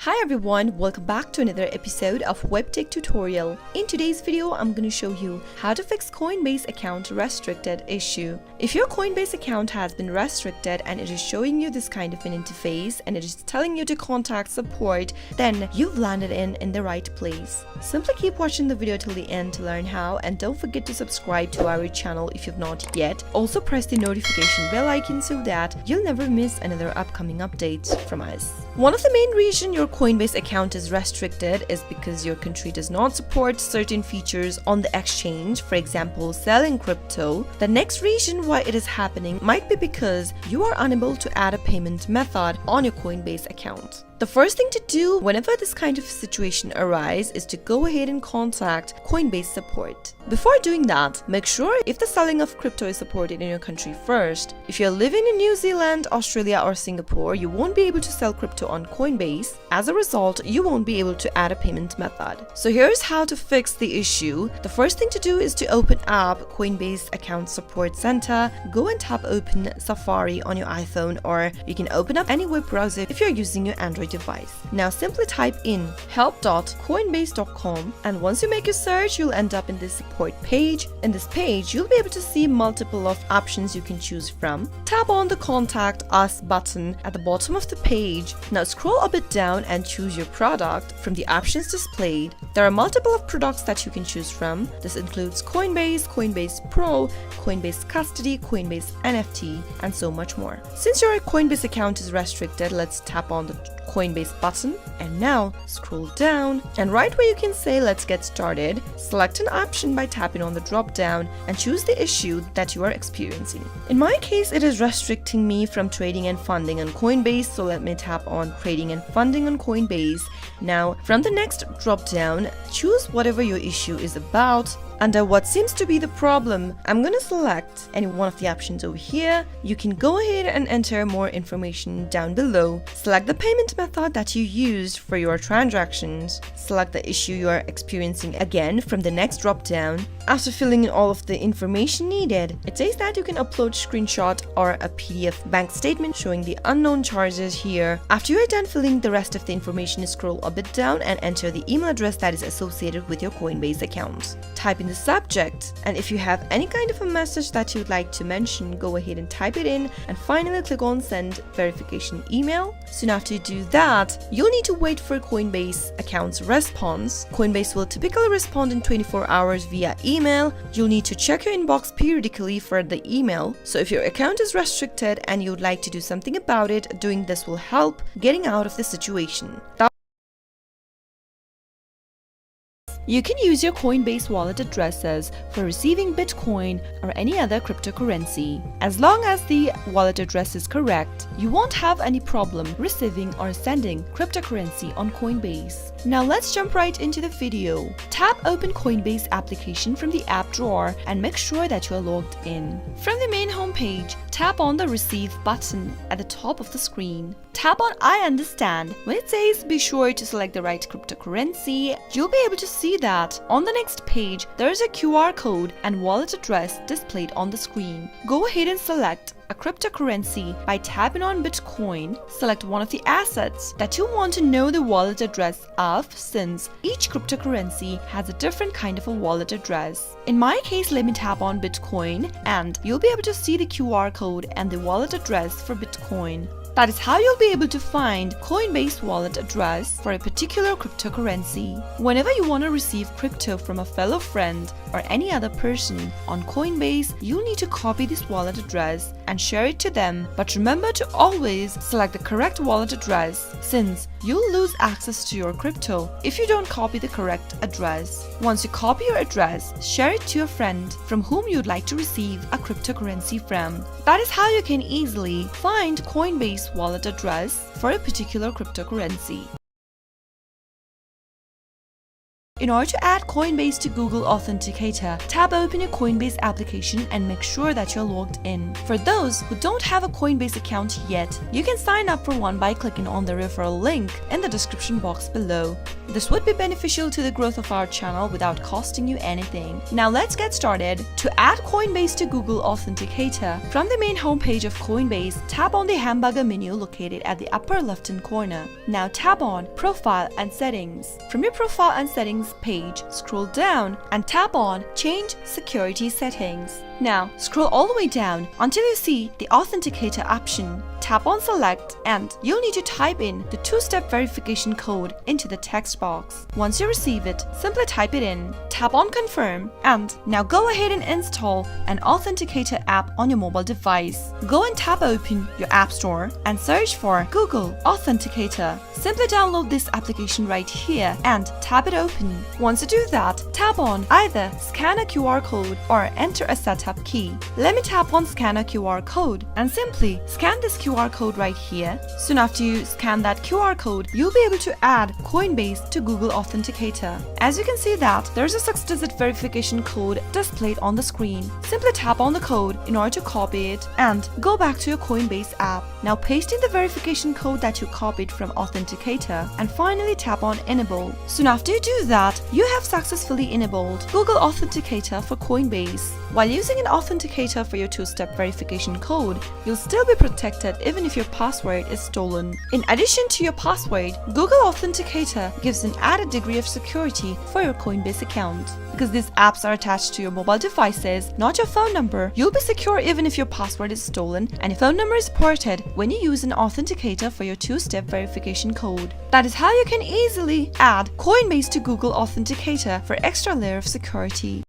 Hi everyone, welcome back to another episode of WebTech tutorial. In today's video, I'm going to show you how to fix Coinbase account restricted issue. If your Coinbase account has been restricted and it is showing you this kind of an interface and it is telling you to contact support, then you've landed in the right place. Simply keep watching the video till the end to learn how, and don't forget to subscribe to our channel if you've not yet. Also press the notification bell icon so that you'll never miss another upcoming update from us. One of the main reasons your Coinbase account is restricted is because your country does not support certain features on the exchange, for example, selling crypto. The next reason why it is happening might be because you are unable to add a payment method on your Coinbase account. The first thing to do whenever this kind of situation arises is to go ahead and contact Coinbase support. Before doing that, make sure if the selling of crypto is supported in your country first. If you're living in New Zealand, Australia or Singapore, you won't be able to sell crypto on Coinbase. As a result, you won't be able to add a payment method. So here's how to fix the issue. The first thing to do is to open up Coinbase Account Support Center. Go and tap open Safari on your iPhone, or you can open up any web browser if you're using your Android device. Now simply type in help.coinbase.com, and once you make a search, you'll end up in this support page. In this page, you'll be able to see multiple of options you can choose from. Tap on the Contact Us button at the bottom of the page. Now scroll a bit down and choose your product from the options displayed. There are multiple of products that you can choose from. This includes Coinbase, Coinbase Pro, Coinbase Custody, Coinbase NFT, and so much more. Since your Coinbase account is restricted, let's tap on the Coinbase button, and now scroll down, and right where you can say let's get started, select an option by tapping on the drop down and choose the issue that you are experiencing. In my case, it is restricting me from trading and funding on Coinbase, so let me tap on trading and funding on Coinbase. Now from the next drop down, choose whatever your issue is about. Under what seems to be the problem, I'm going to select any one of the options over here. You can go ahead and enter more information down below. Select the payment method that you used for your transactions. Select the issue you are experiencing again from the next drop down. After filling in all of the information needed, it says that you can upload screenshot or a PDF bank statement showing the unknown charges here. After you are done filling the rest of the information, scroll a bit down and enter the email address that is associated with your Coinbase account. Type in the subject, and if you have any kind of a message that you would like to mention, go ahead and type it in, and finally click on send verification email. Soon after you do that, you'll need to wait for Coinbase account's response. Coinbase will typically respond in 24 hours via email. You'll need to check your inbox periodically for the email. So if your account is restricted and you would like to do something about it, doing this will help getting out of the situation. You can use your Coinbase wallet addresses for receiving Bitcoin or any other cryptocurrency. As long as the wallet address is correct, you won't have any problem receiving or sending cryptocurrency on Coinbase. Now let's jump right into the video. Tap open Coinbase application from the app drawer and make sure that you are logged in. From the main homepage, tap on the Receive button at the top of the screen. Tap on I understand. When it says be sure to select the right cryptocurrency, you'll be able to see that on the next page there is a QR code and wallet address displayed on the screen. Go ahead and select a cryptocurrency by tapping on Bitcoin. Select one of the assets that you want to know the wallet address of, since each cryptocurrency has a different kind of a wallet address. In my case, let me tap on Bitcoin, and you'll be able to see the QR code and the wallet address for Bitcoin. That is how you'll be able to find Coinbase wallet address for a particular cryptocurrency. Whenever you want to receive crypto from a fellow friend or any other person on Coinbase, you'll need to copy this wallet address and share it to them. But remember to always select the correct wallet address, since you'll lose access to your crypto if you don't copy the correct address. Once you copy your address, share it to your friend from whom you'd like to receive a cryptocurrency from. That is how you can easily find Coinbase wallet address for a particular cryptocurrency. In order to add Coinbase to Google Authenticator, tap open your Coinbase application and make sure that you're logged in. For those who don't have a Coinbase account yet, you can sign up for one by clicking on the referral link in the description box below. This would be beneficial to the growth of our channel without costing you anything. Now let's get started. To add Coinbase to Google Authenticator, from the main homepage of Coinbase, tap on the hamburger menu located at the upper left-hand corner. Now tap on Profile and Settings. From your Profile and Settings page, scroll down and tap on Change Security Settings. Now scroll all the way down until you see the Authenticator option. Tap on Select and you'll need to type in the two-step verification code into the text box. Once you receive it, simply type it in. Tap on Confirm and now go ahead and install an Authenticator app on your mobile device. Go and tap open your App Store and search for Google Authenticator. Simply download this application right here and tap it open. Once you do that, tap on either scan a QR code or enter a setup key. Let me tap on scan a QR code and simply scan this QR code right here. Soon after you scan that QR code, you'll be able to add Coinbase to Google Authenticator. As you can see that there's a 6-digit verification code displayed on the screen. Simply tap on the code in order to copy it and go back to your Coinbase app. Now paste in the verification code that you copied from Authenticator and finally tap on Enable. Soon after you do that, you have successfully enabled Google Authenticator for Coinbase. While using an authenticator for your two-step verification code, you'll still be protected even if your password is stolen. In addition to your password, Google Authenticator gives an added degree of security for your Coinbase account. Because these apps are attached to your mobile devices, not your phone number, you'll be secure even if your password is stolen and your phone number is ported when you use an authenticator for your two-step verification code. That is how you can easily add Coinbase to Google Authenticator for extra layer of security.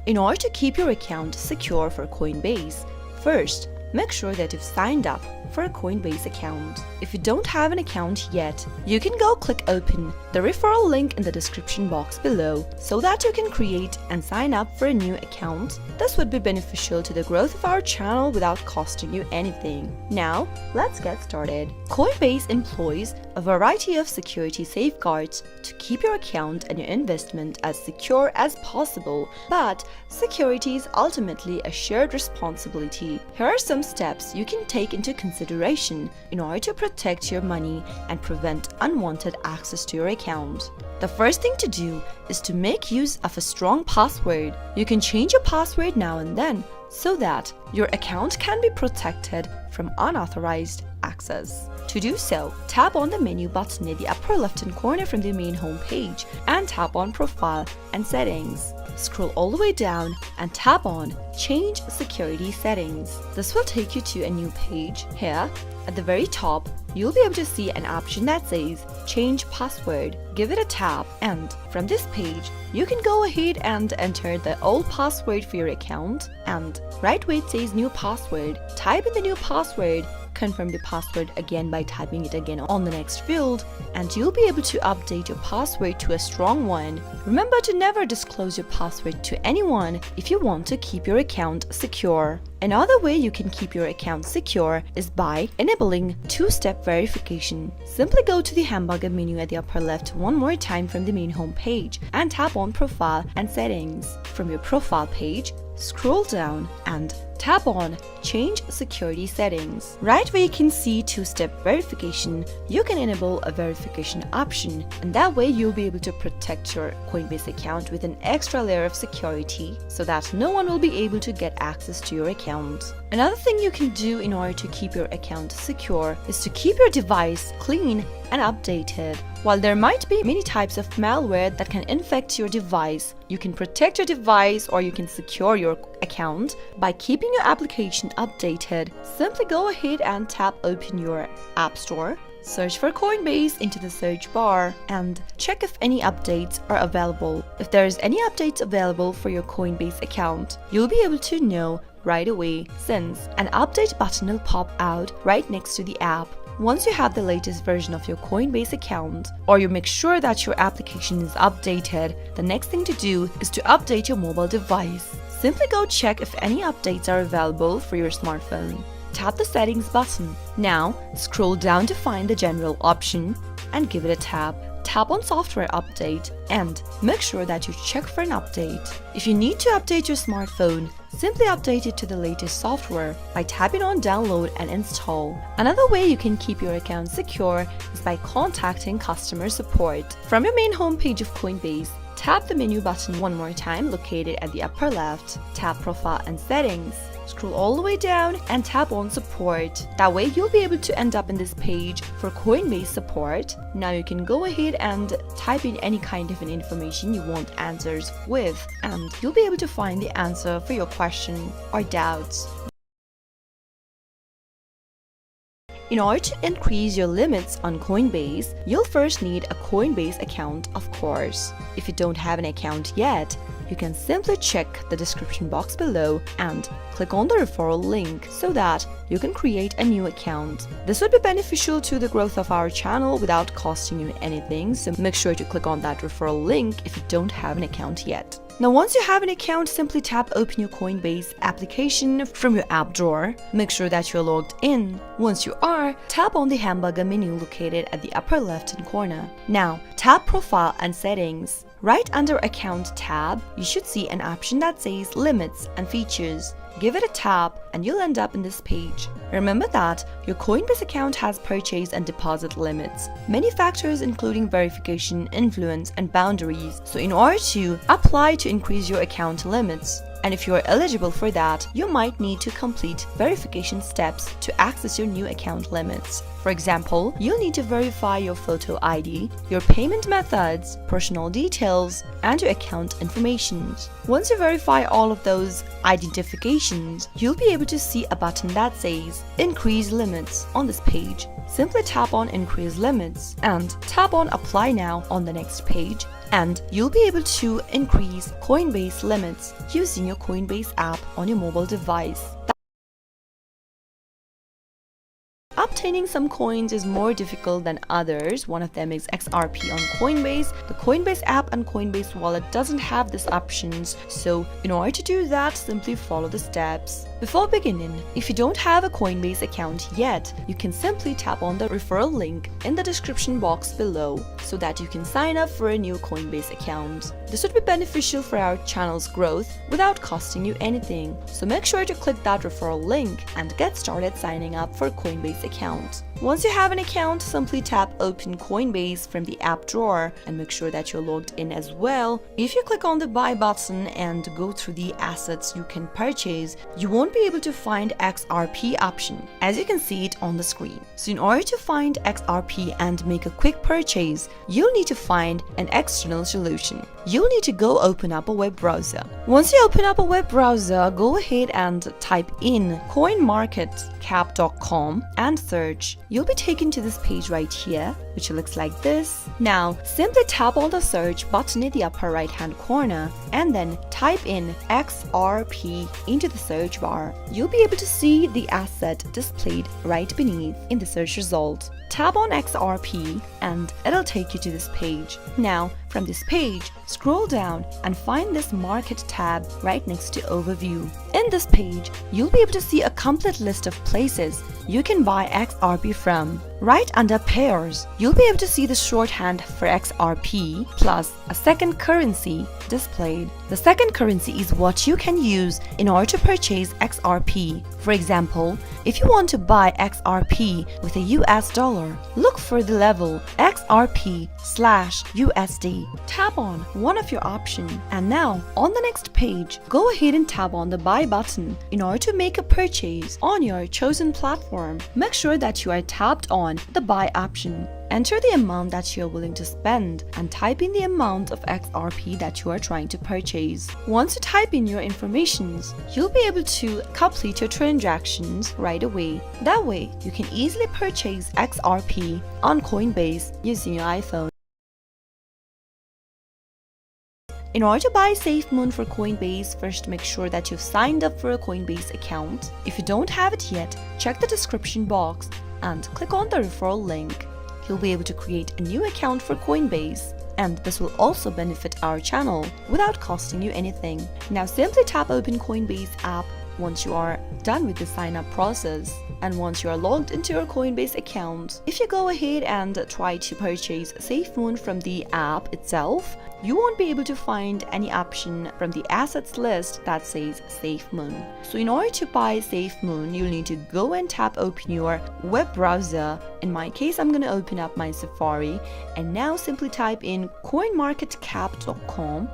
In order to keep your account secure for Coinbase, first, make sure that you've signed up for a Coinbase account. If you don't have an account yet, you can go click open the referral link in the description box below so that you can create and sign up for a new account. This would be beneficial to the growth of our channel without costing you anything. Now, let's get started. Coinbase employs a variety of security safeguards to keep your account and your investment as secure as possible, but security is ultimately a shared responsibility. Here are some steps you can take into consideration in order to protect your money and prevent unwanted access to your account. The first thing to do is to make use of a strong password. You can change your password now and then so that your account can be protected from unauthorized access. To do so, tap on the menu button near the upper left-hand corner from the main home page and tap on Profile and Settings. Scroll all the way down and tap on Change Security Settings. This will take you to a new page. Here, at the very top, you'll be able to see an option that says Change Password. Give it a tap and from this page, you can go ahead and enter the old password for your account and right where it says New Password, type in the new password. Confirm the password again by typing it again on the next field, and you'll be able to update your password to a strong one. Remember to never disclose your password to anyone if you want to keep your account secure. Another way you can keep your account secure is by enabling two-step verification. Simply go to the hamburger menu at the upper left one more time from the main home page and tap on Profile and Settings. From your profile page, scroll down and tap on Change Security Settings. Right where you can see two-step verification, you can enable a verification option, and that way you'll be able to protect your Coinbase account with an extra layer of security so that no one will be able to get access to your account. Another thing you can do in order to keep your account secure is to keep your device clean and updated. While there might be many types of malware that can infect your device, you can protect your device or you can secure your account by keeping your application updated. Simply go ahead and tap open your App Store, search for Coinbase into the search bar and check if any updates are available. If there is any updates available for your Coinbase account, you'll be able to know right away since an update button will pop out right next to the app. Once you have the latest version of your Coinbase account, or you make sure that your application is updated, the next thing to do is to update your mobile device. Simply go check if any updates are available for your smartphone. Tap the Settings button. Now, scroll down to find the General option and give it a tap. tap on software update and make sure that you check for an update. If you need to update your smartphone, simply update it to the latest software by tapping on download and install. Another way you can keep your account secure is by contacting customer support. From your main homepage of Coinbase, tap the menu button one more time located at the upper left, tap Profile and Settings. Scroll all the way down and tap on Support. That way you'll be able to end up in this page for Coinbase support. Now you can go ahead and type in any kind of an information you want answers with, and you'll be able to find the answer for your question or doubts. In order to increase your limits on Coinbase, you'll first need a Coinbase account, of course. If you don't have an account yet, you can simply check the description box below and click on the referral link so that you can create a new account. This would be beneficial to the growth of our channel without costing you anything, so make sure to click on that referral link if you don't have an account yet. Now, once you have an account, simply tap Open your Coinbase application from your app drawer. Make sure that you're logged in. Once you are, tap on the hamburger menu located at the upper left-hand corner. Now, tap Profile and Settings. Right under Account tab, you should see an option that says Limits and Features. Give it a tap and you'll end up in this page. Remember that your Coinbase account has purchase and deposit limits. Many factors including verification, influence, and boundaries. So in order to apply to increase your account limits, and if you are eligible for that, you might need to complete verification steps to access your new account limits. For example, you'll need to verify your photo ID, your payment methods, personal details, and your account information. Once you verify all of those identifications, you'll be able to see a button that says Increase Limits on this page. Simply tap on Increase Limits and tap on Apply Now on the next page, and you'll be able to increase Coinbase limits using your Coinbase app on your mobile device. Obtaining some coins is more difficult than others. One of them is XRP on Coinbase. The Coinbase app and Coinbase wallet doesn't have these options, so in order to do that, simply follow the steps. Before beginning, if you don't have a Coinbase account yet, you can simply tap on the referral link in the description box below so that you can sign up for a new Coinbase account. This would be beneficial for our channel's growth without costing you anything, so make sure to click that referral link and get started signing up for a Coinbase account. Once you have an account, simply tap Open Coinbase from the app drawer and make sure that you're logged in as well. If you click on the Buy button and go through the assets you can purchase, you won't be able to find XRP option, as you can see it on the screen. So in order to find XRP and make a quick purchase, you'll need to find an external solution. You'll need to go open up a web browser. Once you open up a web browser, go ahead and type in coinmarketcap.com and search. You'll be taken to this page right here, which looks like this. Now, simply tap on the search button in the upper right hand corner and then type in XRP into the search bar. You'll be able to see the asset displayed right beneath in the search result. Tap on XRP and it'll take you to this page. Now, from this page, scroll down and find this Market tab right next to Overview. In this page, you'll be able to see a complete list of places you can buy XRP from. Right under Pairs, you'll be able to see the shorthand for XRP plus a second currency displayed. The second currency is what you can use in order to purchase XRP. For example, if you want to buy XRP with a US dollar, look for the level XRP/USD. Tap on one of your options, and now on the next page, go ahead and tap on the Buy button in order to make a purchase on your chosen platform. Make sure that you are tapped on the Buy option. Enter the amount that you're willing to spend and type in the amount of XRP that you are trying to purchase. Once you type in your information, you'll be able to complete your transactions right away. That way, you can easily purchase XRP on Coinbase using your iPhone. In order to buy SAFEMOON for Coinbase, first make sure that you've signed up for a Coinbase account. If you don't have it yet, check the description box and click on the referral link. You'll be able to create a new account for Coinbase, and this will also benefit our channel without costing you anything. Now simply tap Open Coinbase app once you are done with the sign up process and once you are logged into your Coinbase account, if you go ahead and try to purchase SafeMoon from the app itself, you won't be able to find any option from the assets list that says SafeMoon. So in order to buy SafeMoon, you'll need to go and tap open your web browser. In my case, I'm going to open up my Safari and now simply type in coinmarketcap.com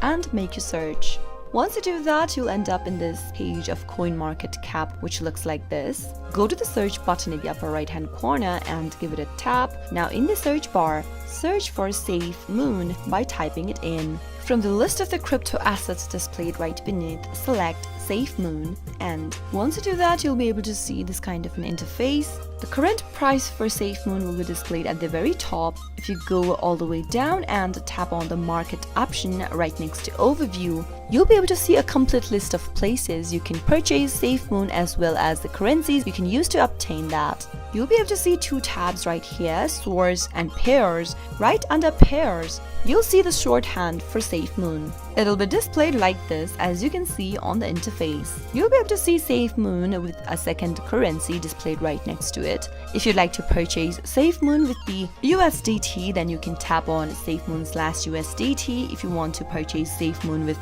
and make a search. Once you do that, you'll end up in this page of CoinMarketCap, which looks like this. Go to the search button in the upper right hand corner and give it a tap. Now in the search bar, search for SafeMoon by typing it in. From the list of the crypto assets displayed right beneath, select SafeMoon, and once you do that, you'll be able to see this kind of an interface. The current price for SafeMoon will be displayed at the very top. If you go all the way down and tap on the market option right next to overview, you'll be able to see a complete list of places you can purchase SafeMoon as well as the currencies you can use to obtain that. You'll be able to see two tabs right here, source and pairs. Right under pairs, you'll see the shorthand for SafeMoon. It'll be displayed like this as you can see on the interface. You'll be able to see SafeMoon with a second currency displayed right next to it. If you'd like to purchase SafeMoon with the USDT, then you can tap on SafeMoon/USDT. If you want to purchase SafeMoon with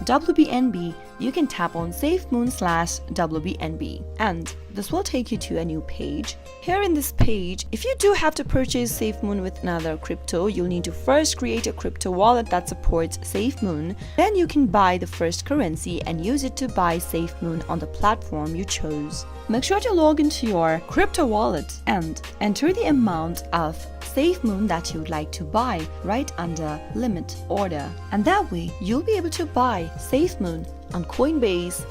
WBNB, you can tap on SafeMoon/WBNB, and this will take you to a new page. Here in this page, if you do have to purchase SafeMoon with another crypto, you'll need to first create a crypto wallet that supports SafeMoon. Then you can buy the first currency and use it to buy SafeMoon on the platform you chose. Make sure to log into your crypto wallet and enter the amount of SafeMoon that you'd like to buy right under limit order, and that way you'll be able to buy SafeMoon on Coinbase.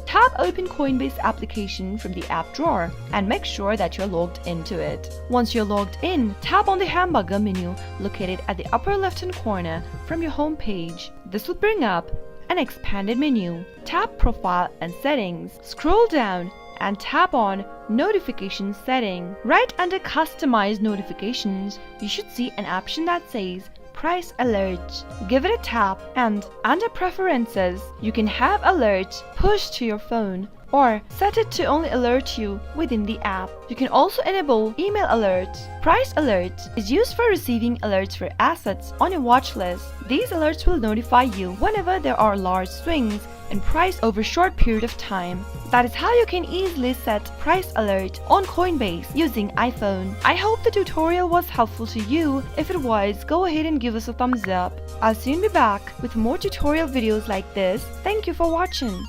Tap open Coinbase application from the app drawer and make sure that you're logged into it. Once you're logged in, tap on the hamburger menu located at the upper left hand corner from your home page. This will bring up an expanded menu. Tap Profile and Settings. Scroll down and tap on Notification Setting. Right under Customize Notifications, you should see an option that says Price Alerts. Give it a tap, and under Preferences, you can have alerts pushed to your phone or set it to only alert you within the app. You can also enable email alerts. Price Alerts is used for receiving alerts for assets on your watch list. These alerts will notify you whenever there are large swings in price over a short period of time. That is how you can easily set price alert on Coinbase using iPhone. I hope the tutorial was helpful to you. If it was, go ahead and give us a thumbs up. I'll soon be back with more tutorial videos like this. Thank you for watching.